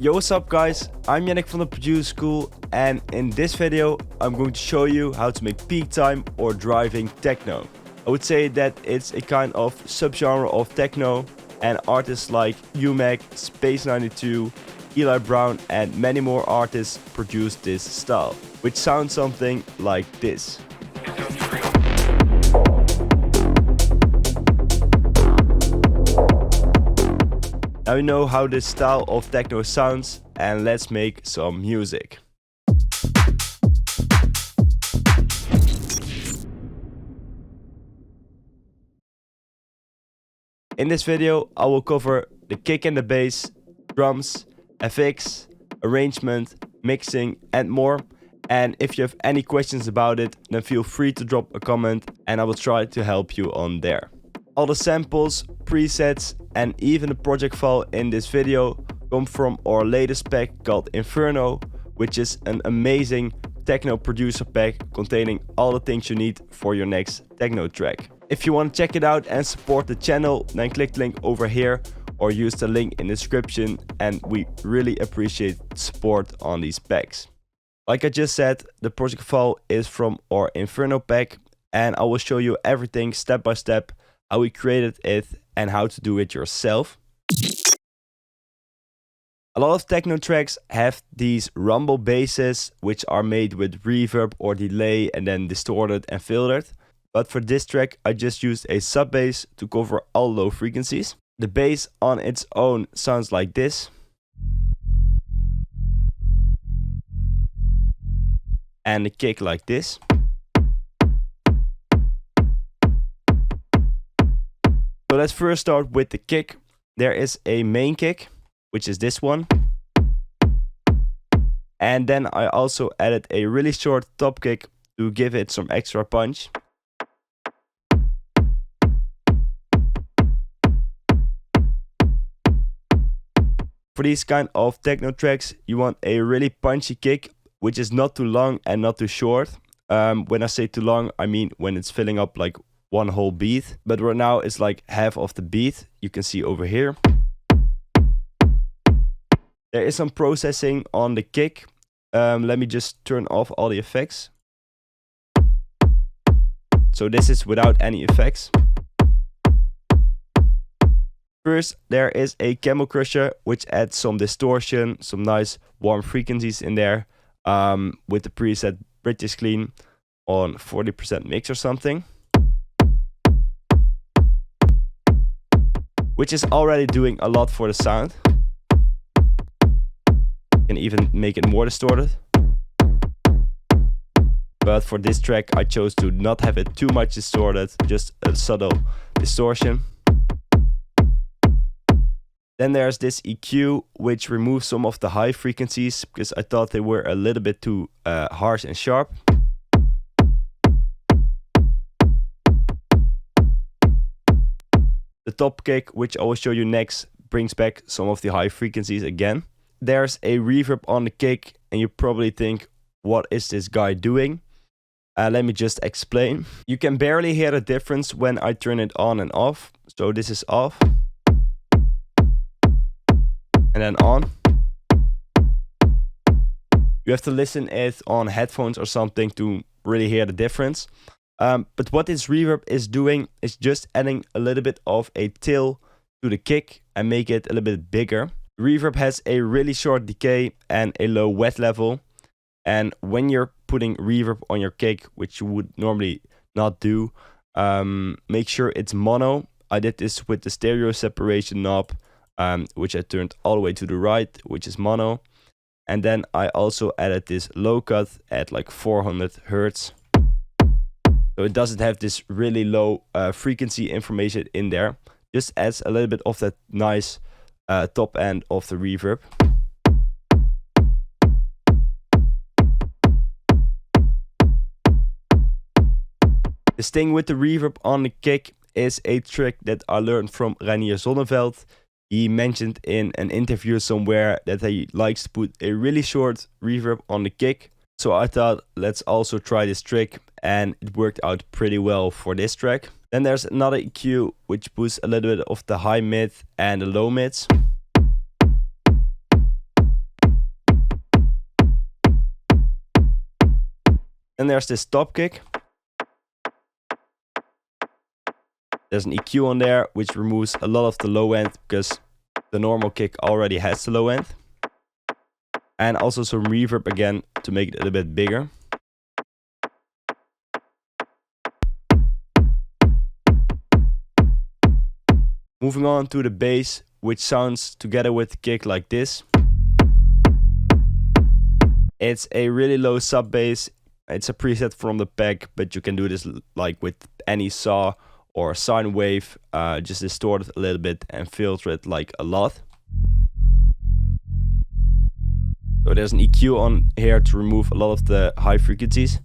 Yo, what's up guys, I'm Yanick from the Producer School, and in this video I'm going to show you how to make peak time or driving techno. I would say that it's a kind of subgenre of techno, and artists like UMEK, Space 92, Eli Brown and many more artists produce this style, which sounds something like this. Now you know how this style of techno sounds, and let's make some music. In this video I will cover the kick and the bass, drums, FX, arrangement, mixing and more. And if you have any questions about it, then feel free to drop a comment and I will try to help you on there. All the samples, presets and even the project file in this video come from our latest pack called Inferno, which is an amazing techno producer pack containing all the things you need for your next techno track. If you want to check it out and support the channel, then click the link over here or use the link in the description, and we really appreciate support on these packs. Like I just said, the project file is from our Inferno pack, and I will show you everything step by step, how we created it and how to do it yourself. A lot of techno tracks have these rumble basses, which are made with reverb or delay and then distorted and filtered. But for this track I just used a sub bass to cover all low frequencies. The bass on its own sounds like this. And the kick like this. So let's first start with the kick. There is a main kick, which is this one. And then I also added a really short top kick to give it some extra punch. For these kind of techno tracks, you want a really punchy kick, which is not too long and not too short. When I say too long, I mean when it's filling up like one whole beat, but right now it's like half of the beat. You can see over here. There is some processing on the kick. Let me just turn off all the effects. So this is without any effects. First, there is a Camel Crusher, which adds some distortion, some nice warm frequencies in there, with the preset British Clean on 40% mix or something. Which is already doing a lot for the sound. You can even make it more distorted. But for this track I chose to not have it too much distorted, just a subtle distortion. Then there's this EQ, which removes some of the high frequencies because I thought they were a little bit too harsh and sharp. The top kick, which I will show you next, brings back some of the high frequencies again. There's a reverb on the kick and you probably think, what is this guy doing? Let me just explain. You can barely hear the difference when I turn it on and off. So this is off. And then on. You have to listen it on headphones or something to really hear the difference. But what this reverb is doing is just adding a little bit of a tail to the kick and make it a little bit bigger. Reverb has a really short decay and a low wet level. And when you're putting reverb on your kick, which you would normally not do, make sure it's mono. I did this with the stereo separation knob, which I turned all the way to the right, which is mono. And then I also added this low cut at like 400 Hertz. So it doesn't have this really low frequency information in there. Just adds a little bit of that nice top end of the reverb. This thing with the reverb on the kick is a trick that I learned from Reinier Zonneveld. He mentioned in an interview somewhere that he likes to put a really short reverb on the kick. So I thought, let's also try this trick, and it worked out pretty well for this track. Then there's another EQ which boosts a little bit of the high mid and the low mids. Then there's this top kick. There's an EQ on there, which removes a lot of the low end because the normal kick already has the low end. And also some reverb again to make it a little bit bigger. Moving on to the bass, which sounds together with the kick like this. It's a really low sub bass. It's a preset from the pack, but you can do this like with any saw or sine wave. Just distort it a little bit and filter it like a lot. So there's an EQ on here to remove a lot of the high frequencies.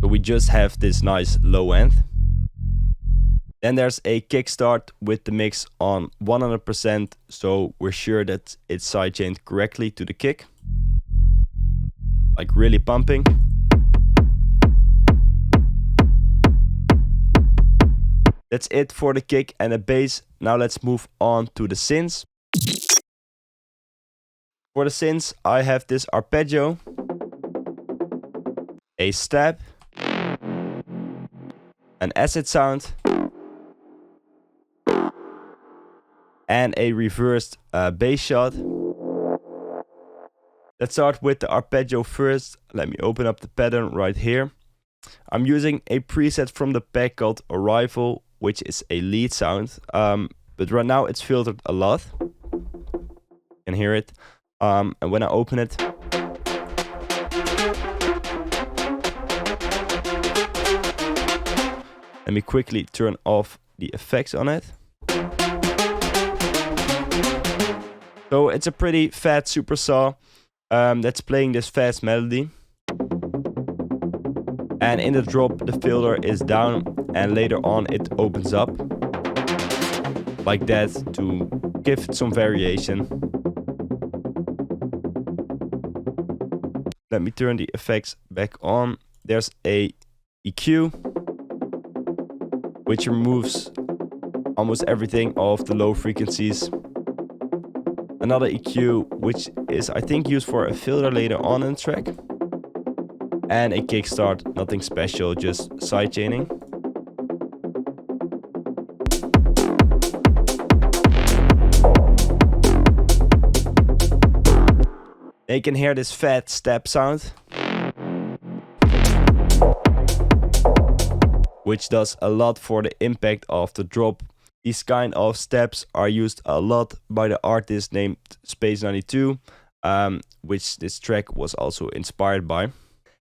So we just have this nice low end. Then there's a kickstart with the mix on 100%, so we're sure that it's sidechained correctly to the kick. Like really pumping. That's it for the kick and the bass. Now let's move on to the synths. For the synths, I have this arpeggio, a stab, an acid sound, and a reversed bass shot. Let's start with the arpeggio first. Let me open up the pattern right here. I'm using a preset from the pack called Arrival, which is a lead sound, but right now it's filtered a lot. You can hear it. And when I open it, let me quickly turn off the effects on it. So it's a pretty fat supersaw that's playing this fast melody. And in the drop, the filter is down, and later on it opens up like that to give it some variation. Let me turn the effects back on. There's a EQ, which removes almost everything of the low frequencies. Another EQ, which is I think used for a filter later on in the track. And a kickstart, nothing special, just sidechaining. Now you can hear this fat step sound, which does a lot for the impact of the drop. These kind of steps are used a lot by the artist named Space92, which this track was also inspired by.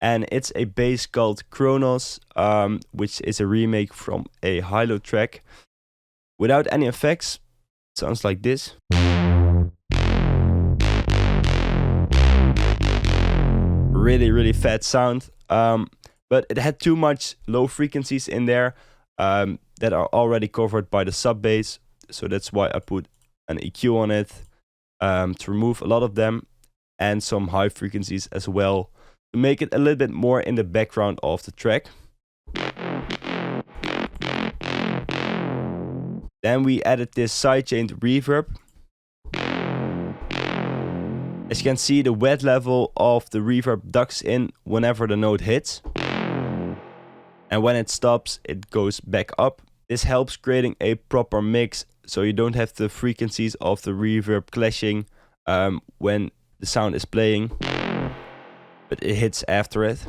And it's a bass called Kronos, which is a remake from a high-low track. Without any effects, it sounds like this. Really, really fat sound. But it had too much low frequencies in there that are already covered by the sub bass. So that's why I put an EQ on it to remove a lot of them, and some high frequencies as well to make it a little bit more in the background of the track. Then we added this sidechained reverb. As you can see, the wet level of the reverb ducks in whenever the note hits. And when it stops, it goes back up. This helps creating a proper mix, so you don't have the frequencies of the reverb clashing when the sound is playing, but it hits after it.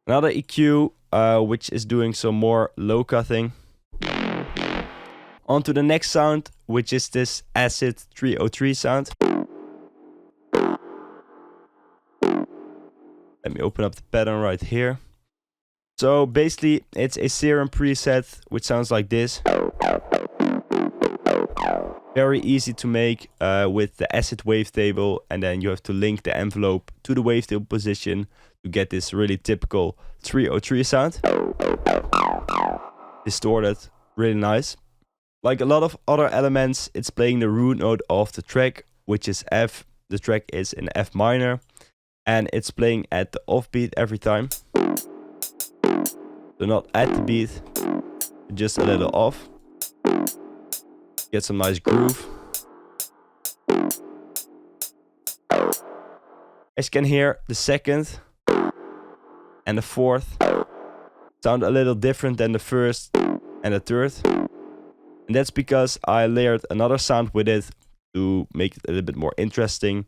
Another EQ, which is doing some more low cutting. On to the next sound, which is this Acid 303 sound. Let me open up the pattern right here. So basically, it's a serum preset, which sounds like this. Very easy to make with the acid wavetable, and then you have to link the envelope to the wavetable position to get this really typical 303 sound. Distorted, really nice. Like a lot of other elements, it's playing the root note of the track, which is F. The track is in F minor, and it's playing at the offbeat every time. So not at the beat, just a little off. You Get some nice groove. As you can hear, the second and the fourth sound a little different than the first and the third. And that's because I layered another sound with it to make it a little bit more interesting.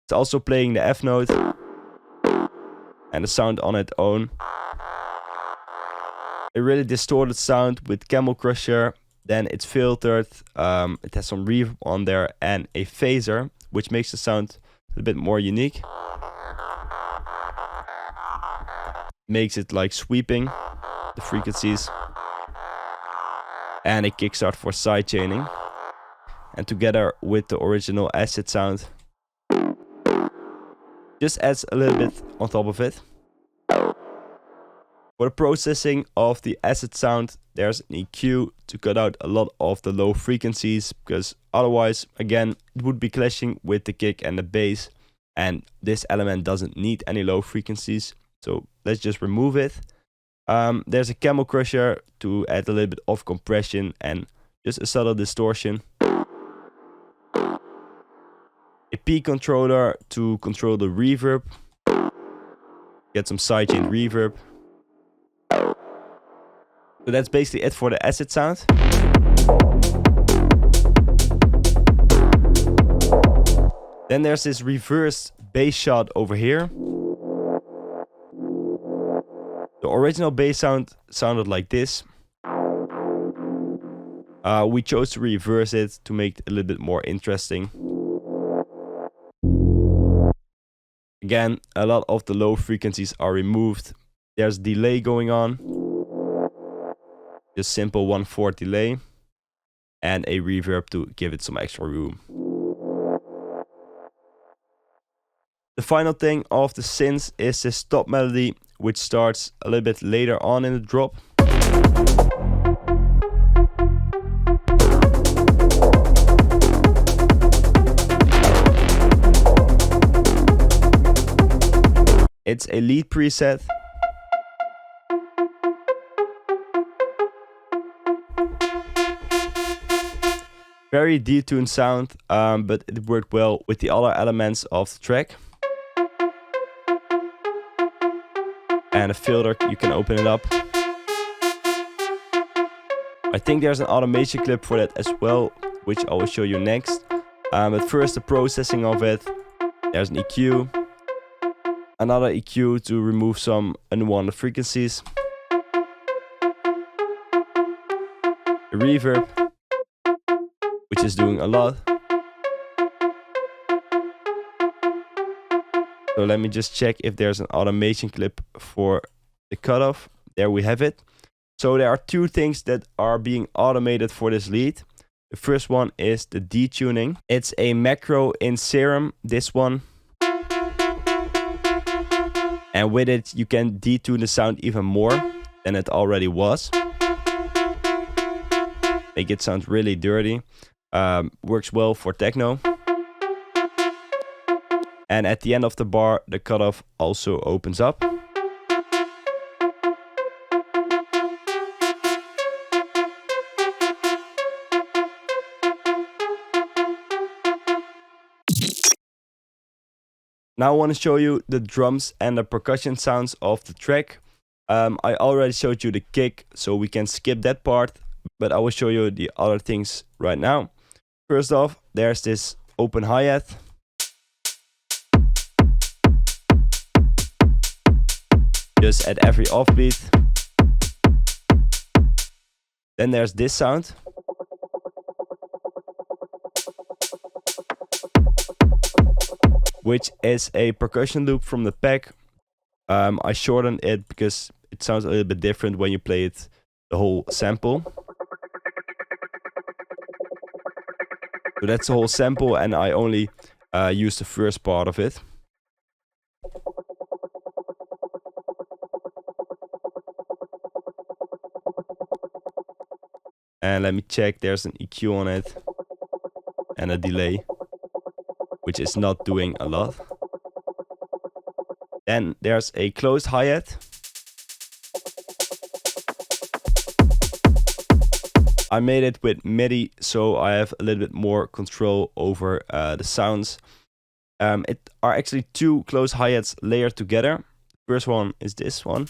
It's also playing the F note and the sound on its own. A really distorted sound with Camel Crusher. Then it's filtered, it has some reverb on there and a phaser, which makes the sound a little bit more unique. Makes it like sweeping the frequencies. And a kickstart for sidechaining. And together with the original acid sound, just adds a little bit on top of it. For the processing of the acid sound, there's an EQ to cut out a lot of the low frequencies, because otherwise, again, it would be clashing with the kick and the bass, and this element doesn't need any low frequencies, so let's just remove it. There's a Camel Crusher to add a little bit of compression and just a subtle distortion. A P controller to control the reverb. Get some sidechain reverb. So that's basically it for the acid sound. Then there's this reverse bass shot over here. The original bass sound sounded like this. We chose to reverse it to make it a little bit more interesting. Again, a lot of the low frequencies are removed. There's delay going on. Just simple 1/4 delay. And a reverb to give it some extra room. The final thing of the synths is the stop melody, which starts a little bit later on in the drop. It's a lead preset. Very detuned sound, but it worked well with the other elements of the track. And a filter, you can open it up. I think there's an automation clip for that as well, which I will show you next. But first the processing of it. There's an EQ. Another EQ to remove some unwanted frequencies. A reverb, which is doing a lot. So let me just check if there's an automation clip for the cutoff. There we have it. So there are two things that are being automated for this lead. The first one is the detuning. It's a macro in Serum, this one. And with it, you can detune the sound even more than it already was. Make it sound really dirty. Works well for techno. And at the end of the bar, the cutoff also opens up. Now I want to show you the drums and the percussion sounds of the track. I already showed you the kick, so we can skip that part, but I will show you the other things right now. First off, there's this open hi-hat. Just at every offbeat. Then there's this sound. Which is a percussion loop from the pack. I shortened it because it sounds a little bit different when you play it the whole sample. So that's the whole sample, and I only use the first part of it. And let me check, there's an EQ on it and a delay, which is not doing a lot. Then there's a closed hi-hat. I made it with MIDI, so I have a little bit more control over the sounds. It are actually two close hi-hats layered together. First one is this one,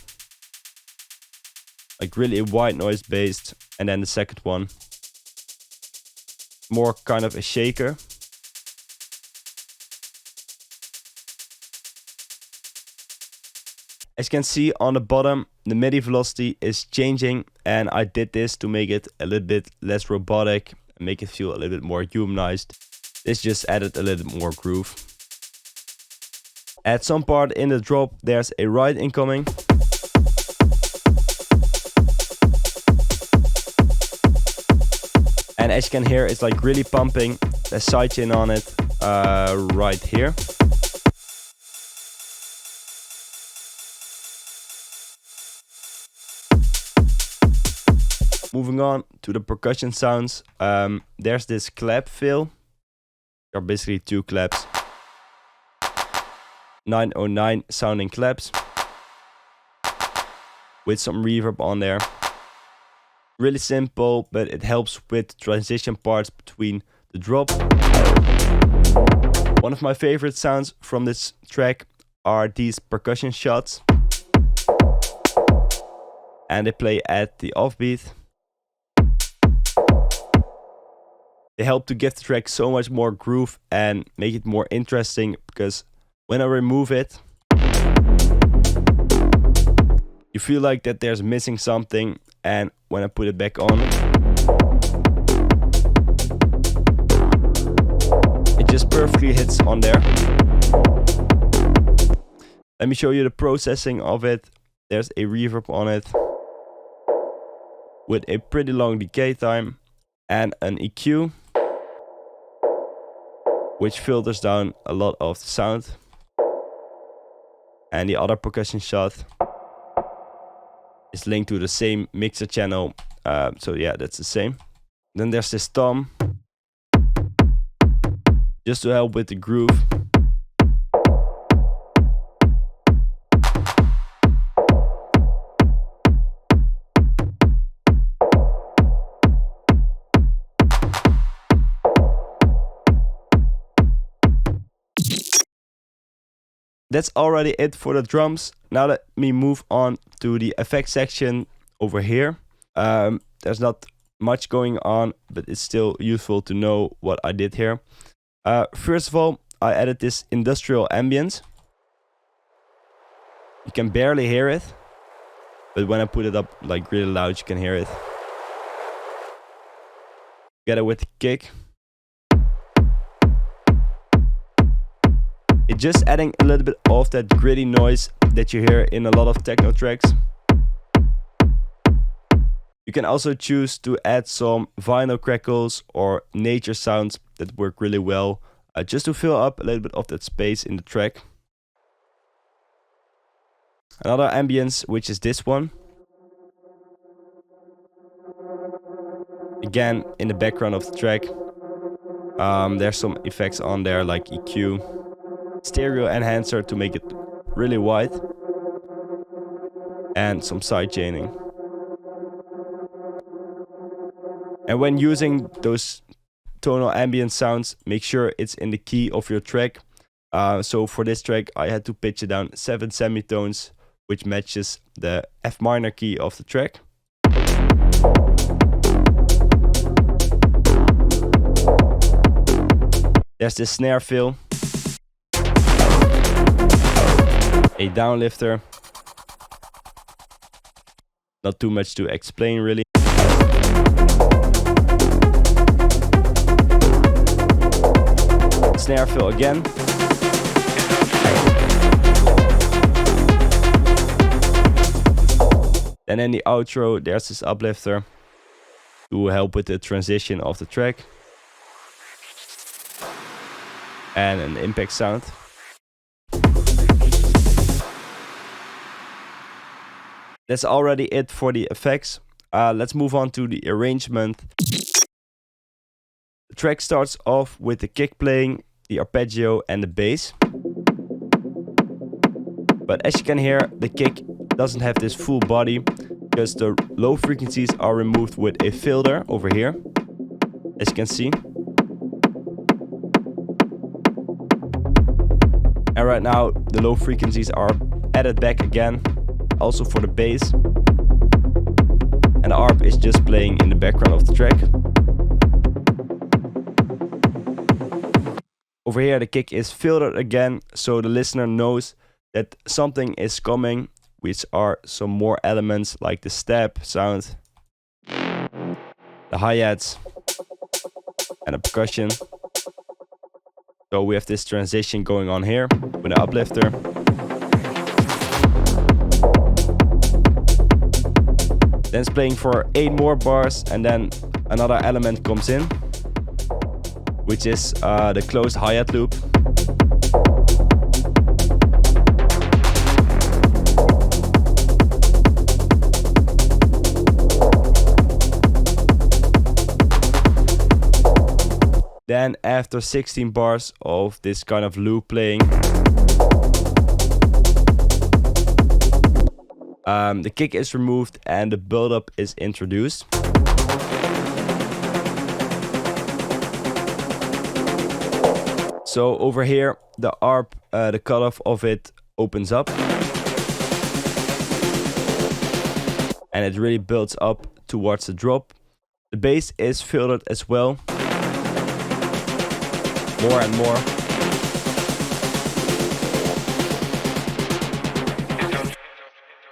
like really a white noise based, and then the second one, more kind of a shaker. As you can see on the bottom, the MIDI velocity is changing, and I did this to make it a little bit less robotic and make it feel a little bit more humanized. This just added a little bit more groove. At some part in the drop, there's a ride incoming. And as you can hear, it's like really pumping. There's sidechain on it right here. Moving on to the percussion sounds, there's this clap fill. There are basically two claps. 909 sounding claps with some reverb on there. Really simple, but it helps with transition parts between the drop. One of my favorite sounds from this track are these percussion shots. And they play at the offbeat. They help to give the track so much more groove and make it more interesting, because when I remove it, you feel like that there's missing something, and when I put it back on, it just perfectly hits on there. Let me show you the processing of it. There's a reverb on it with a pretty long decay time and an EQ, which filters down a lot of the sound. And the other percussion shot is linked to the same mixer channel. So yeah, that's the same. Then there's this tom, just to help with the groove. That's already it for the drums. Now let me move on to the effects section over here. There's not much going on, but it's still useful to know what I did here. First of all, I added this industrial ambience. You can barely hear it, but when I put it up like really loud, you can hear it. Together with the kick. It's just adding a little bit of that gritty noise that you hear in a lot of techno tracks. You can also choose to add some vinyl crackles or nature sounds that work really well, just to fill up a little bit of that space in the track. Another ambience, which is this one. Again, in the background of the track. There's some effects on there like EQ. Stereo enhancer to make it really wide, and some side chaining. And when using those tonal ambient sounds, make sure it's in the key of your track. So for this track I had to pitch it down 7 semitones, which matches the F minor key of the track. There's this snare fill, a downlifter. Not too much to explain really. Snare fill again. Then in the outro there's this uplifter to help with the transition of the track. And an impact sound. That's already it for the effects. Let's move on to the arrangement. The track starts off with the kick playing, the arpeggio and the bass. But as you can hear, the kick doesn't have this full body. because the low frequencies are removed with a filter over here, as you can see. And right now the low frequencies are added back again, also for the bass. And the ARP is just playing in the background of the track. Over here the kick is filtered again, so the listener knows that something is coming, which are some more elements like the step sound, the hi-hats, and the percussion. So we have this transition going on here with the uplifter. Then it's playing for 8 more bars, and then another element comes in, which is the closed hi-hat loop. Then after 16 bars of this kind of loop playing, the kick is removed and the build-up is introduced. So over here, the ARP, the cutoff of it opens up. And it really builds up towards the drop. The bass is filtered as well. More and more.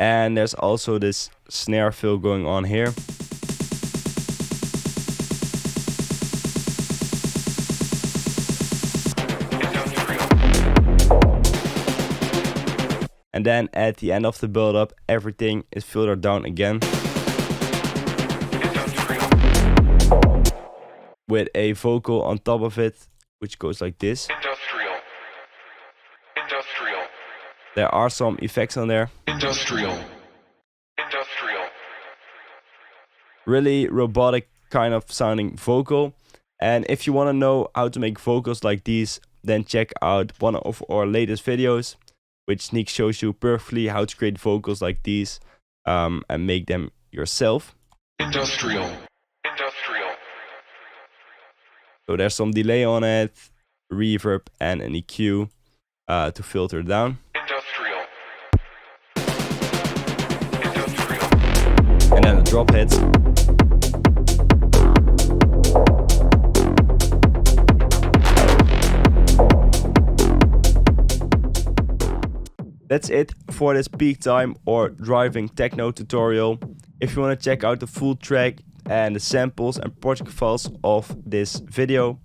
And there's also this snare fill going on here. And then at the end of the build-up, everything is filtered down again. With a vocal on top of it, which goes like this. Industrial. There are some effects on there. Industrial. Really robotic kind of sounding vocal. And if you want to know how to make vocals like these, then check out one of our latest videos, which Nick shows you perfectly how to create vocals like these and make them yourself. Industrial. So there's some delay on it, reverb and an EQ to filter down. Industrial. And then the drop hits. That's it for this peak time or driving techno tutorial. If you want to check out the full track and the samples and project files of this video,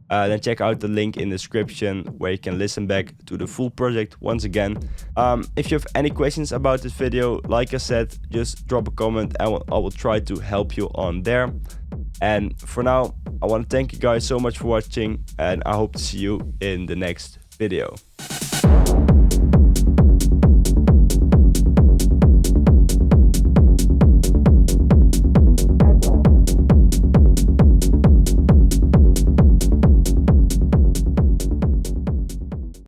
then check out the link in the description where you can listen back to the full project once again. If you have any questions about this video, like I said, just drop a comment and I will try to help you on there. And for now, I want to thank you guys so much for watching, and I hope to see you in the next video.